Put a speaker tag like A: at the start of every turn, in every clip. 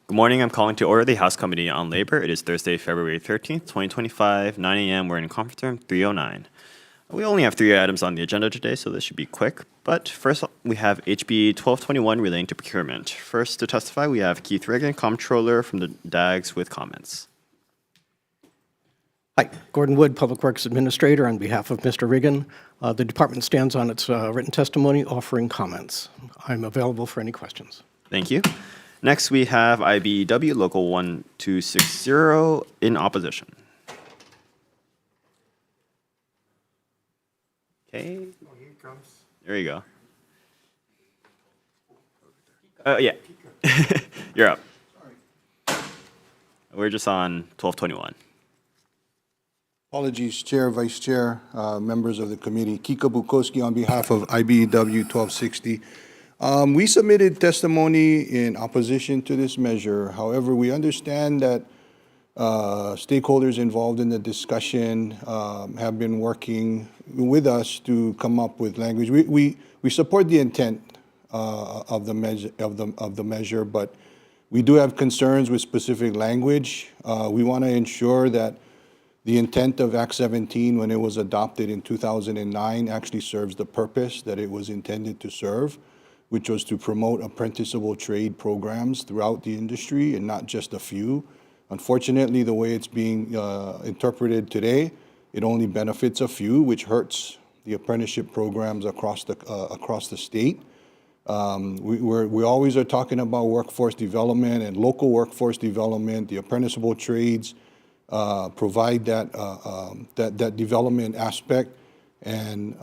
A: Good morning. I'm calling to order the House Committee on Labor. It is Thursday, February 13th, 2025, 9 a.m. We're in conference room 309. We only have 3 items on the agenda today, so this should be quick. But first, we have HB 1221 relating to procurement. First to testify, we have Keith Reagan, Comptroller from the DAGS with comments.
B: Hi, Gordon Wood, Public Works Administrator, on behalf of Mr. Reagan. The department stands on its written testimony offering comments. I'm available for any questions.
A: Thank you. Next, we have IBEW Local 1260 in opposition. Okay.
C: Oh, here it comes.
A: There you go. Yeah. You're up.
C: Sorry.
A: We're just on 1221.
C: Apologies, Chair, Vice Chair, members of the committee. Kika Bukowski on behalf of IBEW 1260. We submitted testimony in opposition to this measure. However, we understand that stakeholders involved in the discussion have been working with us to come up with language. We support the intent of the measure, but we do have concerns with specific language. We want to ensure that the intent of Act 17, when it was adopted in 2009, actually serves the purpose that it was intended to serve, which was to promote apprenticeable trade programs throughout the industry and not just a few. Unfortunately, the way it's being interpreted today, it only benefits a few, which hurts the apprenticeship programs across the state. We always are talking about workforce development and local workforce development. The apprenticeable trades provide that development aspect. And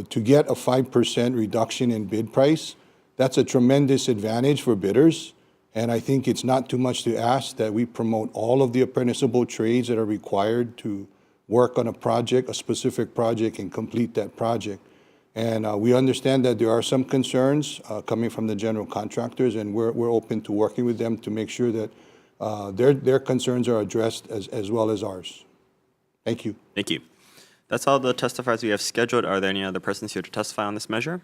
C: to get a 5% reduction in bid price, that's a tremendous advantage for bidders. And I think it's not too much to ask that we promote all of the apprenticeable trades that are required to work on a project, a specific project, and complete that project. And we understand that there are some concerns coming from the general contractors, and we're open to working with them to make sure that their concerns are addressed as well as ours. Thank you.
A: Thank you. That's all the testifiers we have scheduled. Are there any other persons here to testify on this measure?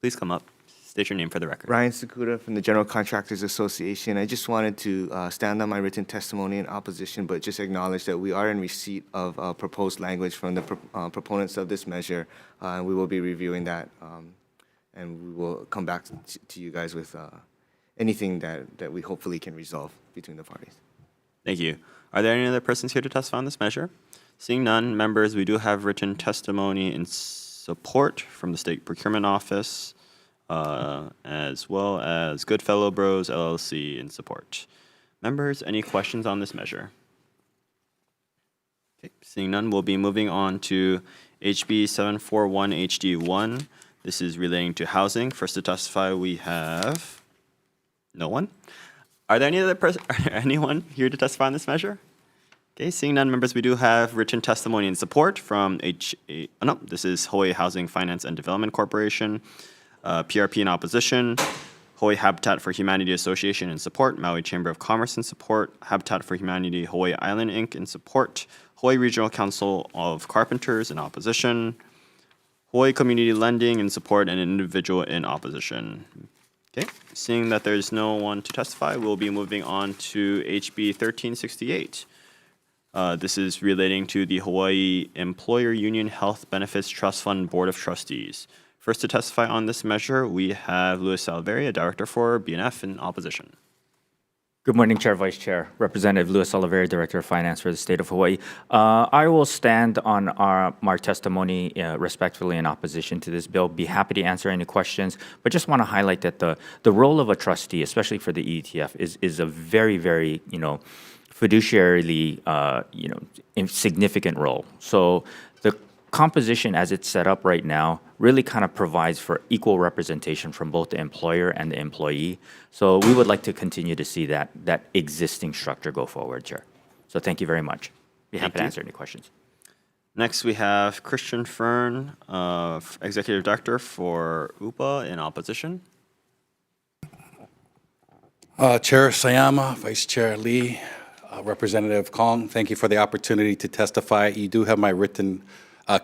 A: Please come up. State your name for the record.
D: Ryan Sakuda from the General Contractors Association. I just wanted to stand on my written testimony in opposition, but just acknowledge that we are in receipt of proposed language from the proponents of this measure, and we will be reviewing that, and we will come back to you guys with anything that we hopefully can resolve between the parties.
A: Thank you. Are there any other persons here to testify on this measure? Seeing none, members, we do have written testimony in support from the State Procurement Office, as well as Goodfellow Bros LLC in support. Members, any questions on this measure? Okay, seeing none, we'll be moving on to HB 741 HD1. This is relating to housing. First to testify, we have no one. Are there any other anyone here to testify on this measure? Okay, seeing none, members, we do have written testimony in support from this is Hawaii Housing Finance and Development Corporation, PRP in opposition, Hawaii Habitat for Humanity Association in support, Maui Chamber of Commerce in support, Habitat for Humanity Hawaii Island Inc. in support, Hawaii Regional Council of Carpenters in opposition, Hawaii Community Lending in support, and an individual in opposition. Okay, seeing that there's no one to testify, we'll be moving on to HB 1368. This is relating to the Hawaii Employer Union Health Benefits Trust Fund Board of Trustees. First to testify on this measure, we have Louis Oliveira, Director for BNF in opposition.
E: Good morning, Chair, Vice Chair. Representative Louis Oliveira, Director of Finance for the State of Hawaii. I will stand on our testimony respectfully in opposition to this bill. Be happy to answer any questions, but just want to highlight that the role of a trustee, especially for the ETF, is a very, very, fiduciarily, significant role. So the composition as it's set up right now really kind of provides for equal representation from both the employer and the employee. So we would like to continue to see that existing structure go forward, Chair. So thank you very much. Be happy to answer any questions.
A: Next, we have Christian Fern, Executive Director for UPA in opposition.
F: Chair Sayama, Vice Chair Lee, Representative Kong, thank you for the opportunity to testify. You do have my written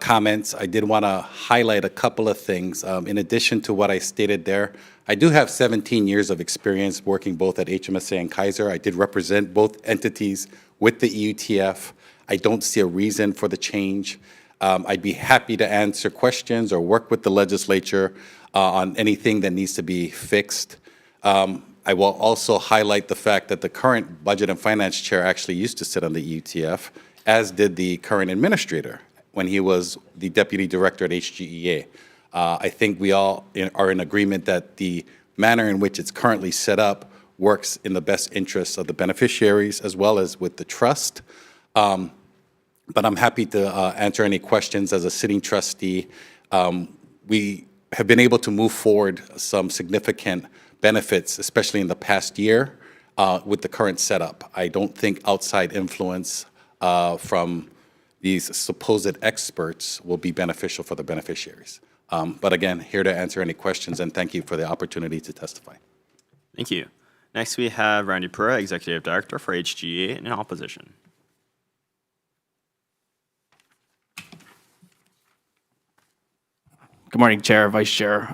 F: comments. I did want to highlight a couple of things. In addition to what I stated there, I do have 17 years of experience working both at HMSA and Kaiser. I did represent both entities with the EUTF. I don't see a reason for the change. I'd be happy to answer questions or work with the legislature on anything that needs to be fixed. I will also highlight the fact that the current Budget and Finance Chair actually used to sit on the EUTF, as did the current administrator when he was the Deputy Director at HGEA. I think we all are in agreement that the manner in which it's currently set up works in the best interests of the beneficiaries as well as with the trust. But I'm happy to answer any questions as a sitting trustee. We have been able to move forward some significant benefits, especially in the past year, with the current setup. I don't think outside influence from these supposed experts will be beneficial for the beneficiaries. But again, here to answer any questions, and thank you for the opportunity to testify.
A: Thank you. Next, we have Randy Pura, Executive Director for HGA, in opposition.
G: Good morning, Chair, Vice Chair,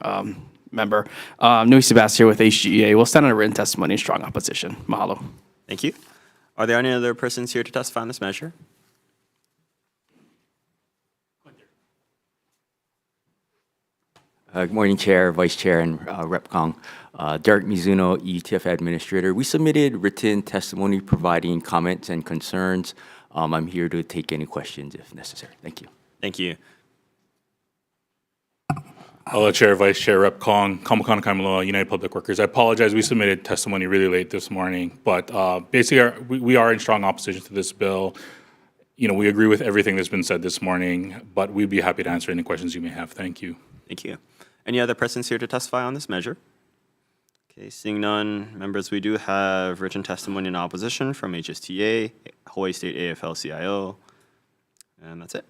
G: Member. Nui Sebastian with HGEA. We'll stand on a written testimony in strong opposition. Mahalo.
A: Thank you. Are there any other persons here to testify on this measure?
H: Good morning, Chair, Vice Chair, and Rep. Kong. Derek Mizuno, ETF Administrator. We submitted written testimony providing comments and concerns. I'm here to take any questions if necessary. Thank you.
A: Thank you.
I: Hello, Chair, Vice Chair, Rep. Kong, Kamakana Kaimaloa, United Public Workers. I apologize, we submitted testimony really late this morning, but basically we are in strong opposition to this bill. You know, we agree with everything that's been said this morning, but we'd be happy to answer any questions you may have. Thank you.
A: Thank you. Any other persons here to testify on this measure? Okay, seeing none, members, we do have written testimony in opposition from HSTA, Hawaii State AFL-CIO, and that's it.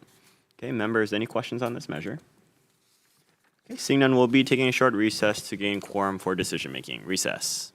A: Okay, members, any questions on this measure? Okay, seeing none, we'll be taking a short recess to gain quorum for decision-making. Recess.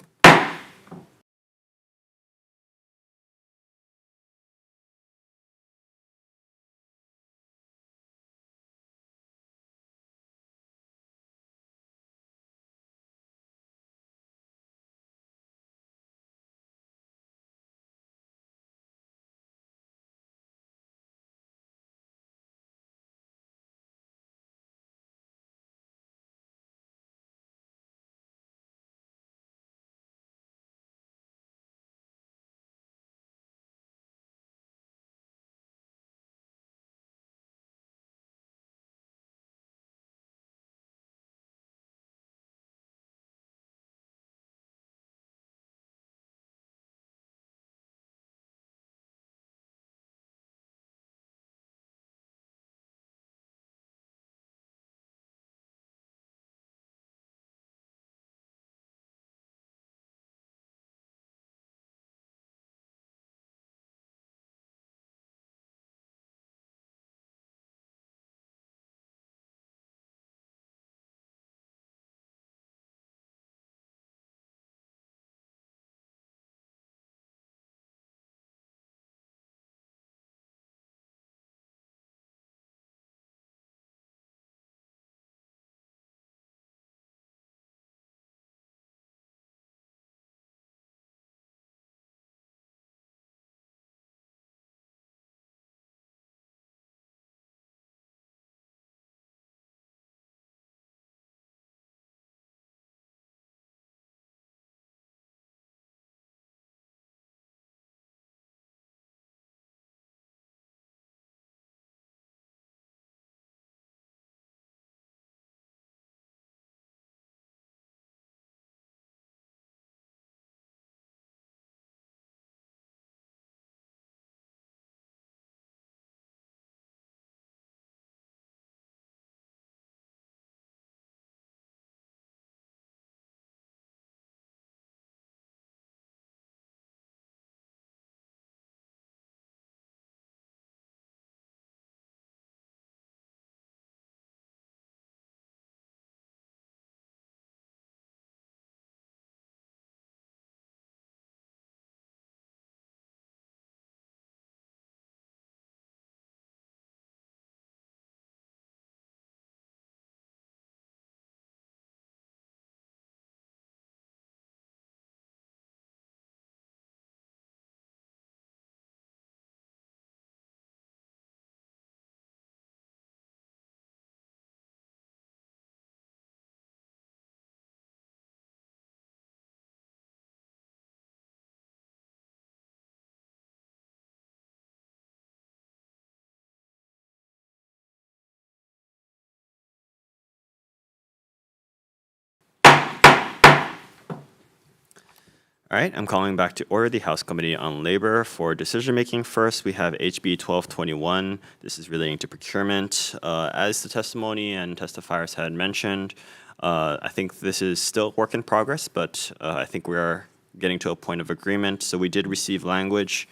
A: All right, I'm calling back to order the House Committee on Labor for decision-making. First, we have HB 1221. This is relating to procurement. As the testimony and testifiers had mentioned, I think this is still work in progress, but I think we are getting to a point of agreement. So we did receive language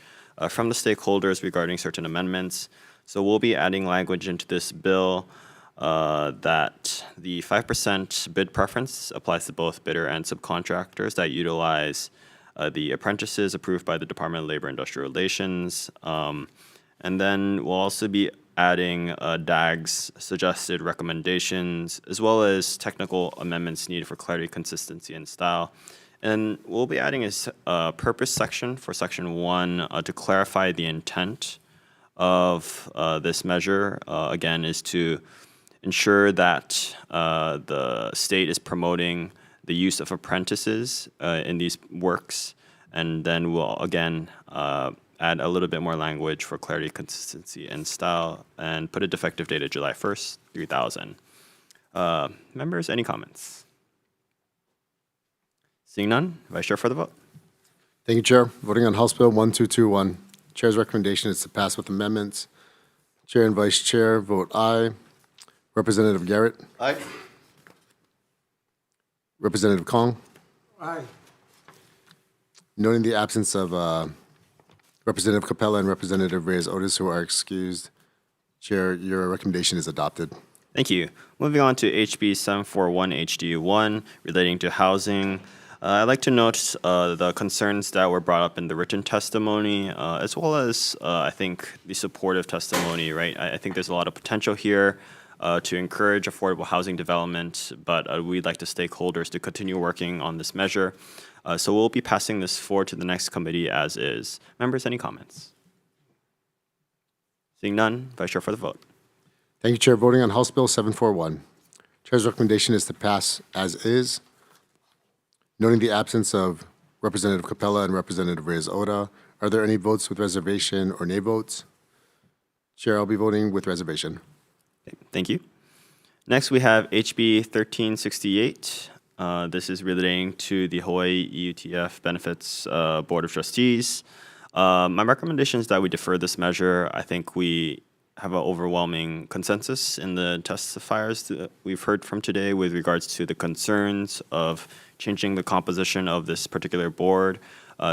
A: from the stakeholders regarding certain amendments. So we'll be adding language into this bill that the 5% bid preference applies to both bidder and subcontractors that utilize the apprentices approved by the Department of Labor and Industrial Relations. And then we'll also be adding DAG's suggested recommendations, as well as technical amendments needed for clarity, consistency, and style. And we'll be adding a purpose section for Section 1 to clarify the intent of this measure. Again, is to ensure that the state is promoting the use of apprentices in these works, and then we'll again add a little bit more language for clarity, consistency, and style, and put a defective date of July 1st, 3000. Members, any comments? Seeing none, Vice Chair for the vote.
J: Thank you, Chair. Voting on House Bill 1221. Chair's recommendation is to pass with amendments. Chair and Vice Chair vote aye. Representative Garrett.
C: Aye.
J: Representative Kong. Aye. Noting the absence of Representative Capella and Representative Reyes-Otis, who are excused, Chair, your recommendation is adopted.
A: Thank you. Moving on to HB 741 HD1 relating to housing. I'd like to note the concerns that were brought up in the written testimony, as well as I think the supportive testimony, right? I think there's a lot of potential here to encourage affordable housing development, but we'd like the stakeholders to continue working on this measure. So we'll be passing this forward to the next committee as is. Members, any comments? Seeing none, Vice Chair for the vote.
J: Thank you, Chair. Voting on House Bill 741. Chair's recommendation is to pass as is. Noting the absence of Representative Capella and Representative Reyes-Otis, are there any votes with reservation or nay votes? Chair, I'll be voting with reservation.
A: Okay, thank you. Next, we have HB 1368. This is relating to the Hawaii EUTF Benefits Board of Trustees. My recommendation is that we defer this measure. I think we have an overwhelming consensus in the testifiers that we've heard from today with regards to the concerns of changing the composition of this particular board.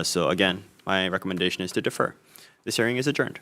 A: So again, my recommendation is to defer. This hearing is adjourned.